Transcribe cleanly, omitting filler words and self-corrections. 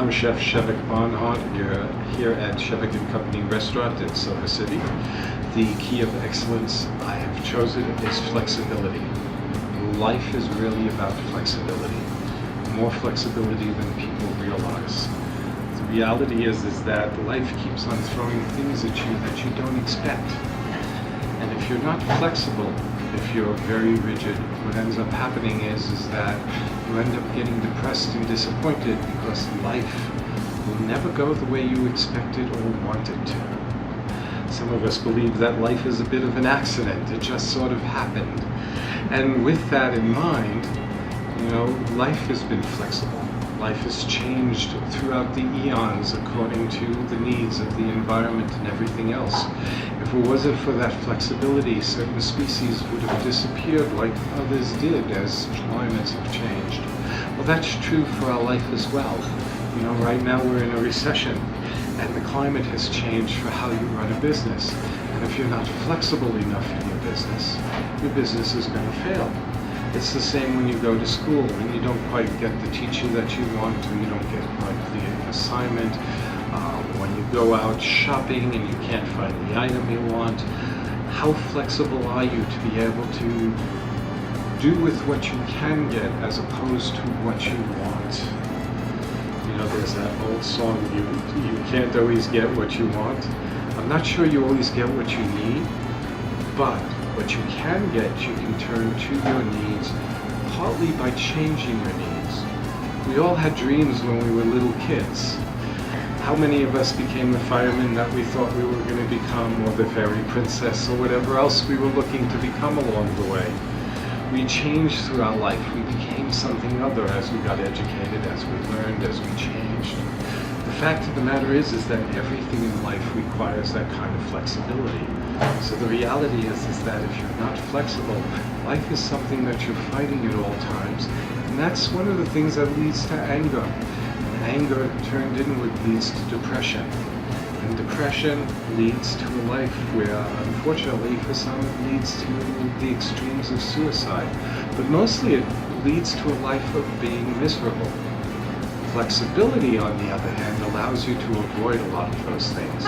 I'm Chef Shevek Barnhart. We're here at Shevek & Company restaurant in Silver City. The key of excellence I have chosen is flexibility. Life is really about flexibility. More flexibility than people realize. The reality is that life keeps on throwing things at you that you don't expect. And if you're not flexible, if you're very rigid, what ends up happening is that you end up getting depressed and disappointed because life will never go the way you expected or wanted to. Some of us believe that life is a bit of an accident. It just sort of happened. And with that in mind, life has been flexible. Life has changed throughout the eons according to the needs of the environment and everything else. If it wasn't for that flexibility, certain species would have disappeared like others did as climates have changed. Well, that's true for our life as well. Right now we're in a recession and the climate has changed for how you run a business. And if you're not flexible enough in your business is going to fail. It's the same when you go to school and you don't quite get the teacher that you want, or you don't get quite the assignment. When you go out shopping and you can't find the item you want, how flexible are you to be able to do with what you can get as opposed to what you want? There's that old song, you can't always get what you want. I'm not sure you always get what you need, but what you can get, you can turn to your needs, partly by changing your needs. We all had dreams when we were little kids. How many of us became the fireman that we thought we were going to become, or the fairy princess, or whatever else we were looking to become along the way? We changed throughout life. We became something other as we got educated, as we learned, as we changed. The fact of the matter is that everything in life requires that kind of flexibility. So the reality is that if you're not flexible, life is something that you're fighting at all times. And that's one of the things that leads to anger. And anger turned inward leads to depression. And depression leads to a life where, unfortunately for some, it leads to the extremes of suicide. But mostly it leads to a life of being miserable. Flexibility, on the other hand, allows you to avoid a lot of those things.